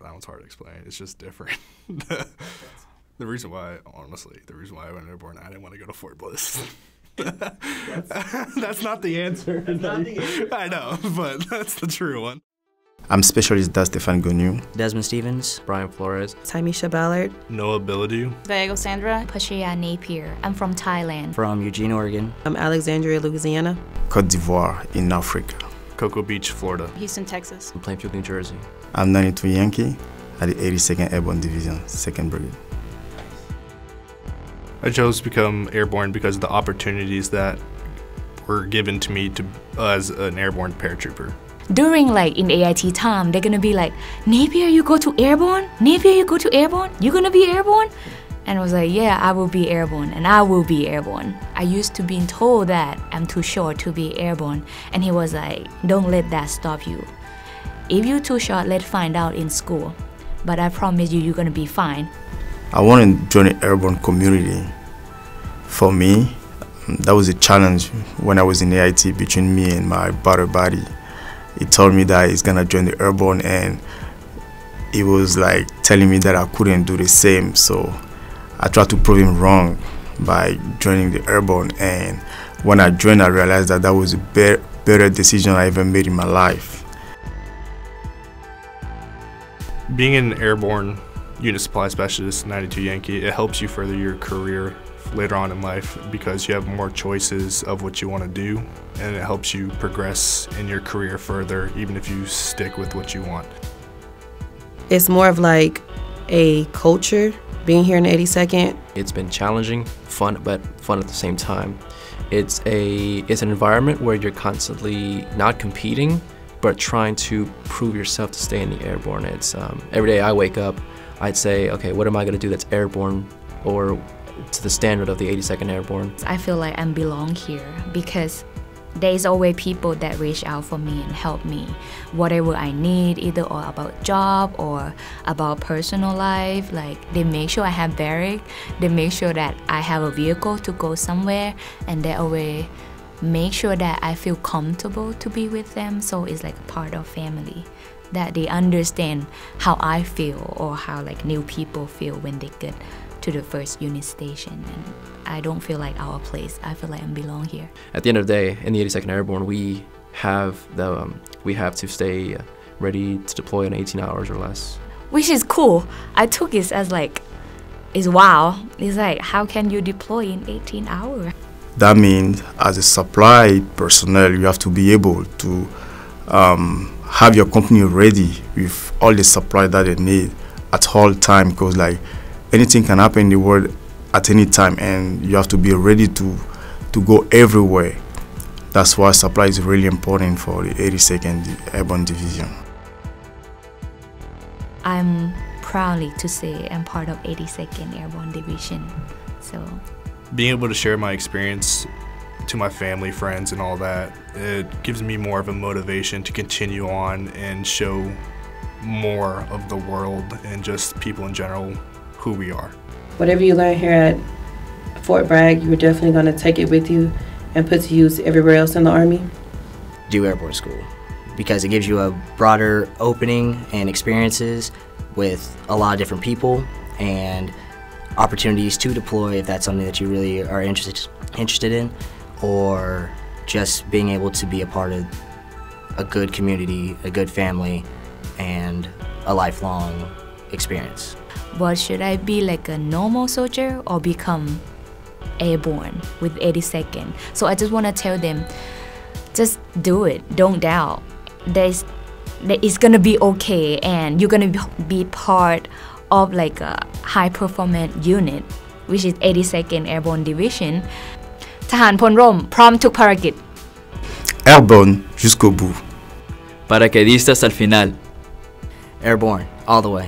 That one's hard to explain. It's just different. The reason why, honestly, I went airborne, I didn't want to go to Fort Bliss. That's not the answer. I know, but that's the true one. I'm Specialist Stefan Gonu. Desmond Stevens. Brian Flores. Tymisha Ballard. Noah Billadu. Vago Sandra. Pashia Napier. I'm from Thailand. From Eugene, Oregon. I'm Alexandria, Louisiana. Côte d'Ivoire in Africa. Cocoa Beach, Florida. Houston, Texas. From Plainfield, New Jersey. I'm 92 Yankee at the 82nd Airborne Division, 2nd Brigade. I chose to become airborne because of the opportunities that were given to me as an airborne paratrooper. During in AIT time, they're gonna be like, Napier, you go to airborne? Napier, you go to airborne? You gonna be airborne? And I was like, yeah, I will be airborne, and I will be airborne. I used to be told that I'm too short to be airborne, and he was like, don't let that stop you. If you're too short, let's find out in school. But I promise you, you're gonna be fine. I want to join the airborne community. For me, that was a challenge when I was in AIT between me and my battle buddy. He told me that he's gonna join the airborne, and he was like telling me that I couldn't do the same. So I tried to prove him wrong by joining the airborne, and when I joined, I realized that that was a better decision I ever made in my life. Being an airborne unit supply specialist, 92 Yankee, it helps you further your career later on in life because you have more choices of what you want to do, and it helps you progress in your career further even if you stick with what you want. It's more of like a culture being here in the 82nd. It's been challenging, fun, but fun at the same time. It's an environment where you're constantly not competing, but trying to prove yourself to stay in the airborne. It's every day I wake up, I'd say, okay, what am I going to do that's airborne or to the standard of the 82nd Airborne? I feel like I belong here because there's always people that reach out for me and help me. Whatever I need, either or about job or about personal life, they make sure I have barrack, they make sure that I have a vehicle to go somewhere, and they always make sure that I feel comfortable to be with them. So it's like a part of family, that they understand how I feel or how new people feel when they get to the first unit station. And I don't feel like our place. I feel like I belong here. At the end of the day, in the 82nd Airborne, we have to stay ready to deploy in 18 hours or less. Which is cool. I took it as it's wow. It's like, how can you deploy in 18 hours? That means as a supply personnel, you have to be able to have your company ready with all the supply that they need at all time, because anything can happen in the world at any time, and you have to be ready to go everywhere. That's why supply is really important for the 82nd Airborne Division. I'm proudly to say I'm part of 82nd Airborne Division. So being able to share my experience to my family, friends, and all that, it gives me more of a motivation to continue on and show more of the world and just people in general who we are. Whatever you learn here at Fort Bragg, you're definitely going to take it with you and put to use everywhere else in the Army. Do Airborne School because it gives you a broader opening and experiences with a lot of different people and opportunities to deploy if that's something that you really are interested in, or just being able to be a part of a good community, a good family, and a lifelong experience. But should I be like a normal soldier or become airborne with 82nd? So I just want to tell them, just do it, don't doubt. It's gonna be okay, and you're gonna be part of a high performance unit, which is 82nd Airborne Division. ทหารพลร่มพร้อมทุกภารกิจ Airborne jusqu'au bout. Paracaidistas al final. Airborne all the way.